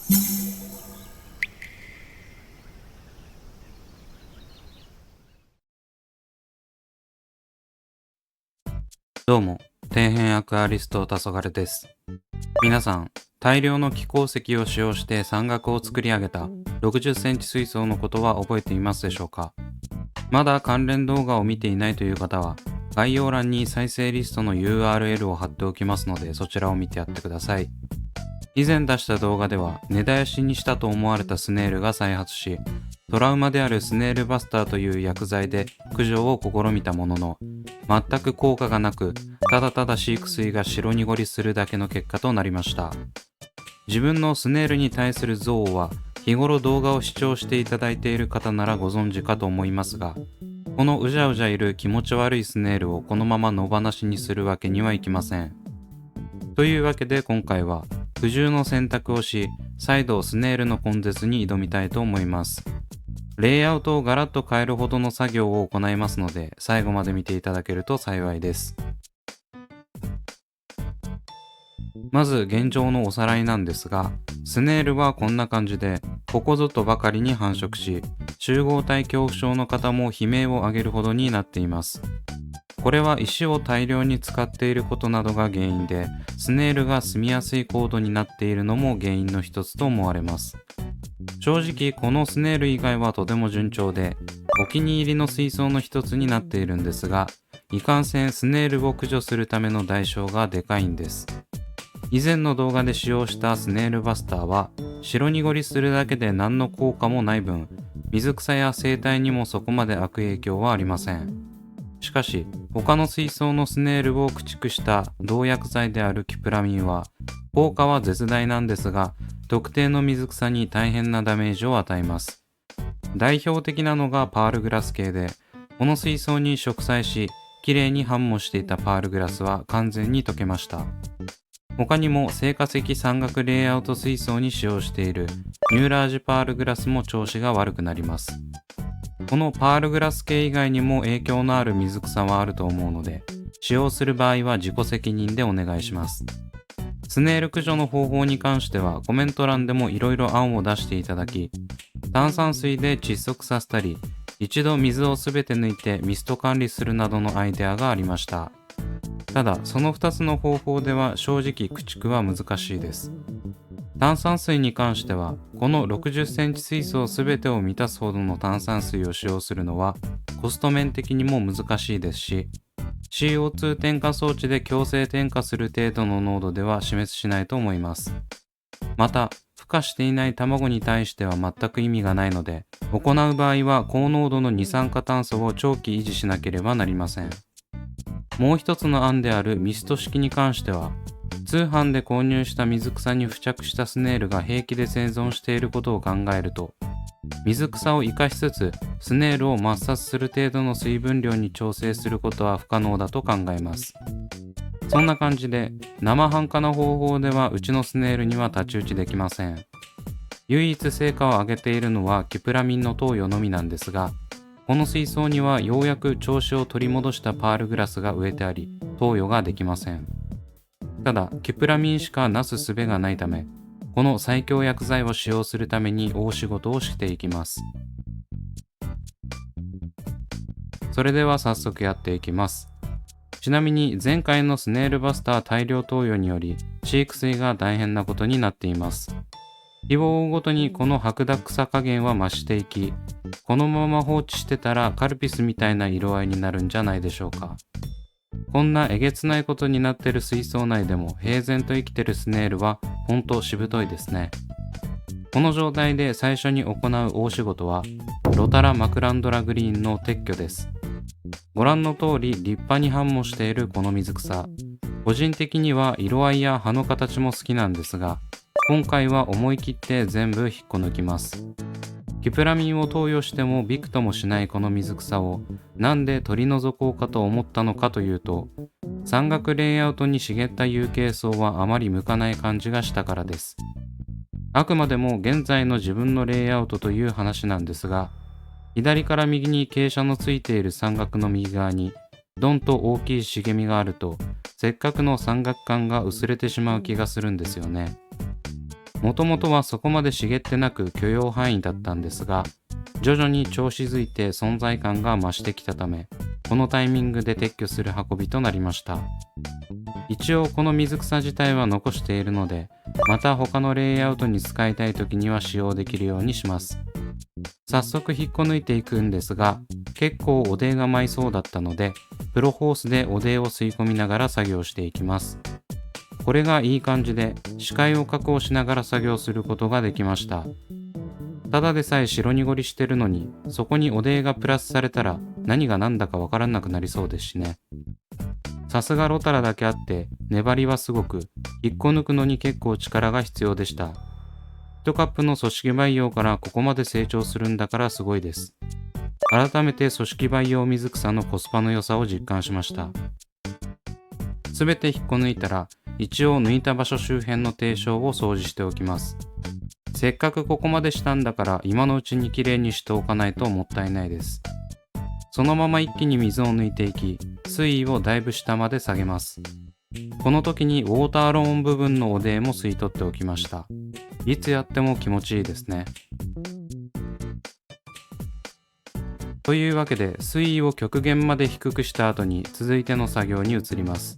どうも、底辺アクアリスト黄昏です。皆さん、大量の気鉱石を使用して山岳を作り上げた60センチ水槽のことは覚えていますでしょうか？まだ関連動画を見ていないという方は、概要欄に再生リストの URL を貼っておきますので、そちらを見てやってください。以前出した動画では、根絶やしにしたと思われたスネールが再発し、トラウマであるスネールバスターという薬剤で駆除を試みたものの、全く効果がなく、ただただ飼育水が白濁りするだけの結果となりました。自分のスネールに対する憎悪は、日頃動画を視聴していただいている方ならご存知かと思いますが、このうじゃうじゃいる気持ち悪いスネールをこのまま野放しにするわけにはいきません。というわけで今回は、苦渋の選択をし、再度スネールの根絶に挑みたいと思います。レイアウトをガラッと変えるほどの作業を行いますので、最後まで見ていただけると幸いです。まず現状のおさらいなんですが、スネールはこんな感じで、ここぞとばかりに繁殖し、集合体恐怖症の方も悲鳴を上げるほどになっています。これは石を大量に使っていることなどが原因で、スネールが住みやすい高度になっているのも原因の一つと思われます。正直このスネール以外はとても順調で、お気に入りの水槽の一つになっているんですが、いかんせんスネールを駆除するための代償がでかいんです。以前の動画で使用したスネールバスターは、白濁りするだけで何の効果もない分、水草や生態にもそこまで悪影響はありません。しかし、他の水槽のスネールを駆逐した動薬剤であるキプラミンは、効果は絶大なんですが、特定の水草に大変なダメージを与えます。代表的なのがパールグラス系で、この水槽に植栽し、きれいに繁茂していたパールグラスは完全に溶けました。他にも成果石山岳レイアウト水槽に使用しているニューラージパールグラスも調子が悪くなります。このパールグラス系以外にも影響のある水草はあると思うので、使用する場合は自己責任でお願いします。スネール駆除の方法に関してはコメント欄でもいろいろ案を出していただき、炭酸水で窒息させたり、一度水をすべて抜いてミスト管理するなどのアイデアがありました。ただ、その2つの方法では正直駆逐は難しいです。炭酸水に関しては、この60センチ水槽すべてを満たすほどの炭酸水を使用するのはコスト面的にも難しいですし、CO2 添加装置で強制添加する程度の濃度では死滅しないと思います。また、孵化していない卵に対しては全く意味がないので、行う場合は高濃度の二酸化炭素を長期維持しなければなりません。もう一つの案であるミスト式に関しては、通販で購入した水草に付着したスネールが平気で生存していることを考えると、水草を生かしつつスネールを抹殺する程度の水分量に調整することは不可能だと考えます。そんな感じで生半可な方法ではうちのスネールには太刀打ちできません。唯一成果を上げているのはキプラミンの投与のみなんですが、この水槽にはようやく調子を取り戻したパールグラスが植えてあり、投与ができません。ただ、キプラミンしかなす術がないため、この最強薬剤を使用するために大仕事をしていきます。それでは早速やっていきます。ちなみに前回のスネールバスター大量投与により飼育水が大変なことになっています。日を追うごとにこの白濁さ加減は増していき、このまま放置してたらカルピスみたいな色合いになるんじゃないでしょうか。こんなえげつないことになってる水槽内でも平然と生きてるスネールはほんとしぶといですね。この状態で最初に行う大仕事はロタラマクランドラグリーンの撤去です。ご覧の通り立派に繁茂しているこの水草、個人的には色合いや葉の形も好きなんですが、今回は思い切って全部引っこ抜きます。キプラミンを投与してもびくともしないこの水草をなんで取り除こうかと思ったのかというと、山岳レイアウトに茂った有形層はあまり向かない感じがしたからです。あくまでも現在の自分のレイアウトという話なんですが、左から右に傾斜のついている山岳の右側にドンと大きい茂みがあると、せっかくの山岳感が薄れてしまう気がするんですよね。もともとはそこまで茂ってなく許容範囲だったんですが、徐々に調子づいて存在感が増してきたため、このタイミングで撤去する運びとなりました。一応この水草自体は残しているので、また他のレイアウトに使いたい時には使用できるようにします。早速引っこ抜いていくんですが、結構おでが舞いそうだったので、プロホースでおでを吸い込みながら作業していきます。これがいい感じで視界を確保しながら作業することができました。ただでさえ白濁りしてるのに、そこにおでがプラスされたら何が何だかわからなくなりそうですしね。さすがロタラだけあって粘りはすごく、引っこ抜くのに結構力が必要でした。1カップの組織培養からここまで成長するんだからすごいです。改めて組織培養水草のコスパの良さを実感しました。すべて引っこ抜いたら、一応抜いた場所周辺の低床を掃除しておきます。せっかくここまでしたんだから今のうちにきれいにしておかないともったいないです。そのまま一気に水を抜いていき、水位をだいぶ下まで下げます。この時にウォーターローン部分のおでも吸い取っておきました。いつやっても気持ちいいですね。というわけで水位を極限まで低くした後に続いての作業に移ります。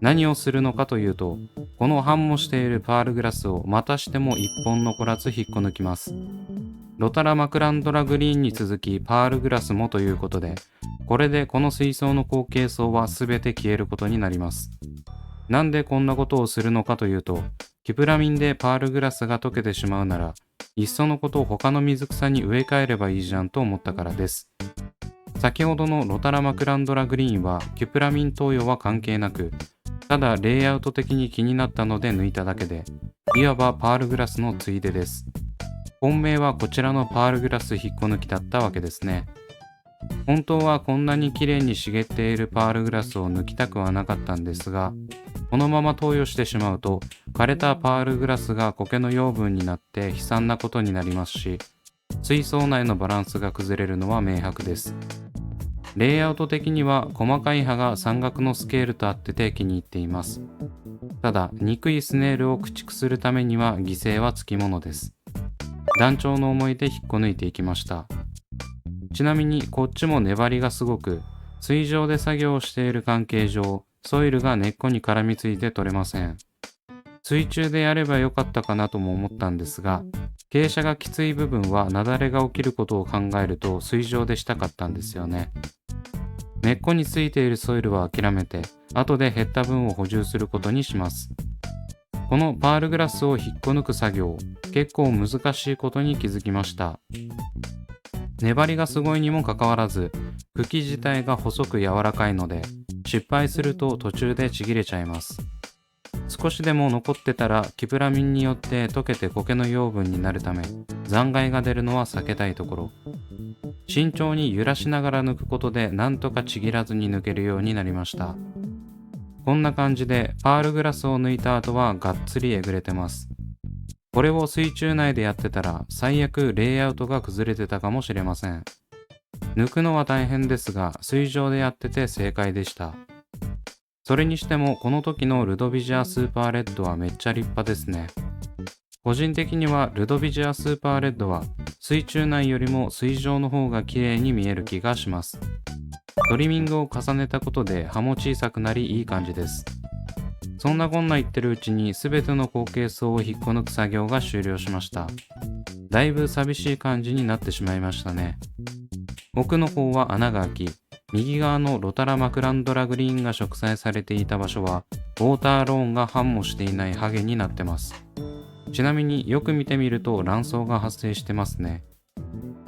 何をするのかというと、この繁茂しているパールグラスをまたしても1本残らず引っこ抜きます。ロタラマクランドラグリーンに続きパールグラスもということで、これでこの水槽の後継層は全て消えることになります。なんでこんなことをするのかというと、キプラミンでパールグラスが溶けてしまうなら、いっそのことを他の水草に植え替えればいいじゃんと思ったからです。先ほどのロタラマクランドラグリーンはキプラミン投与は関係なく、ただレイアウト的に気になったので抜いただけで、いわばパールグラスのついでです。本命はこちらのパールグラス引っこ抜きだったわけですね。本当はこんなに綺麗に茂っているパールグラスを抜きたくはなかったんですが、このまま投与してしまうと枯れたパールグラスが苔の養分になって悲惨なことになりますし、水槽内のバランスが崩れるのは明白です。レイアウト的には細かい葉が山岳のスケールとあってて気に入っています。ただ憎いスネールを駆逐するためには犠牲はつきものです。団長の思いで引っこ抜いていきました。ちなみにこっちも粘りがすごく、水上で作業をしている関係上、ソイルが根っこに絡みついて取れません。水中でやればよかったかなとも思ったんですが、傾斜がきつい部分は雪崩が起きることを考えると水上でしたかったんですよね。根っこについているソイルは諦めて、後で減った分を補充することにします。このパールグラスを引っこ抜く作業、結構難しいことに気づきました。粘りがすごいにもかかわらず、茎自体が細く柔らかいので、失敗すると途中でちぎれちゃいます。少しでも残ってたらキプラミンによって溶けて苔の養分になるため、残骸が出るのは避けたいところ。慎重に揺らしながら抜くことでなんとかちぎらずに抜けるようになりました。こんな感じでパールグラスを抜いた後はがっつりえぐれてます。これを水中内でやってたら最悪レイアウトが崩れてたかもしれません。抜くのは大変ですが水上でやってて正解でした。それにしてもこの時のルドビジアスーパーレッドはめっちゃ立派ですね。個人的にはルドビジアスーパーレッドは水中内よりも水上の方が綺麗に見える気がします。トリミングを重ねたことで葉も小さくなりいい感じです。そんなこんな言ってるうちに全ての後継層を引っこ抜く作業が終了しました。だいぶ寂しい感じになってしまいましたね。奥の方は穴が開き、右側のロタラマクランドラグリーンが植栽されていた場所はウォーターローンが繁茂していないハゲになってます。ちなみによく見てみると卵巣が発生してますね。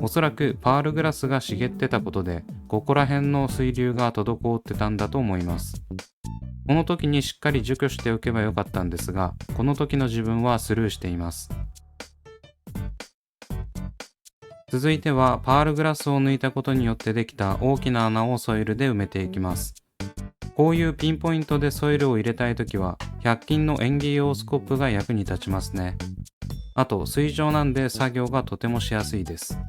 おそらくパールグラスが茂ってたことでここら辺の水流が滞ってたんだと思います。この時にしっかり除去しておけばよかったんですが、この時の自分はスルーしています。続いてはパールグラスを抜いたことによってできた大きな穴をソイルで埋めていきます。こういうピンポイントでソイルを入れたいときは100均の園芸用スコップが役に立ちますね。あと水上なんで作業がとてもしやすいです。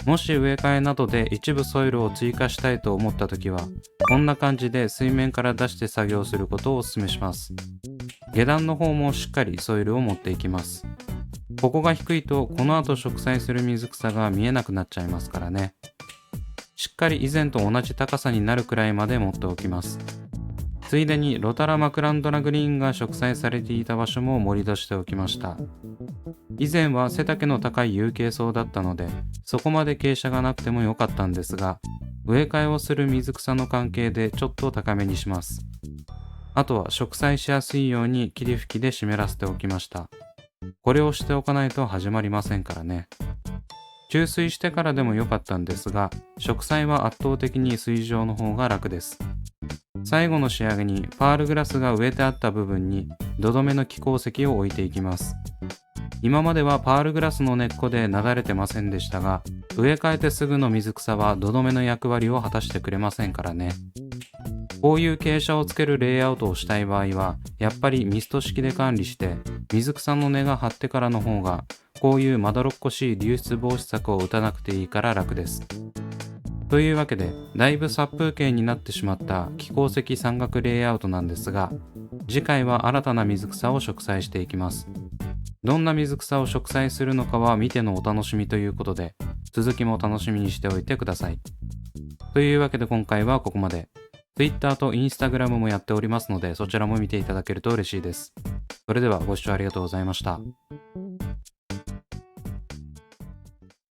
もし植え替えなどで一部ソイルを追加したいと思ったときはこんな感じで水面から出して作業することをお勧めします。下段の方もしっかりソイルを持っていきます。ここが低いとこの後植栽する水草が見えなくなっちゃいますからね。しっかり以前と同じ高さになるくらいまで持っておきます。ついでにロタラマクランドラグリーンが植栽されていた場所も盛り出しておきました。以前は背丈の高い有形草だったのでそこまで傾斜がなくてもよかったんですが、植え替えをする水草の関係でちょっと高めにします。あとは植栽しやすいように霧吹きで湿らせておきました。これをしておかないと始まりませんからね。注水してからでもよかったんですが、植栽は圧倒的に水上の方が楽です。最後の仕上げにパールグラスが植えてあった部分に土留めの気孔石を置いていきます。今まではパールグラスの根っこで流れてませんでしたが、植え替えてすぐの水草は土留めの役割を果たしてくれませんからね。こういう傾斜をつけるレイアウトをしたい場合は、やっぱりミスト式で管理して水草の根が張ってからの方が、こういうまどろっこしい流出防止策を打たなくていいから楽です。というわけで、だいぶ殺風景になってしまった気孔石山岳レイアウトなんですが、次回は新たな水草を植栽していきます。どんな水草を植栽するのかは見てのお楽しみということで、続きも楽しみにしておいてください。というわけで今回はここまで。Twitter と Instagram もやっておりますので、そちらも見ていただけると嬉しいです。それではご視聴ありがとうございました。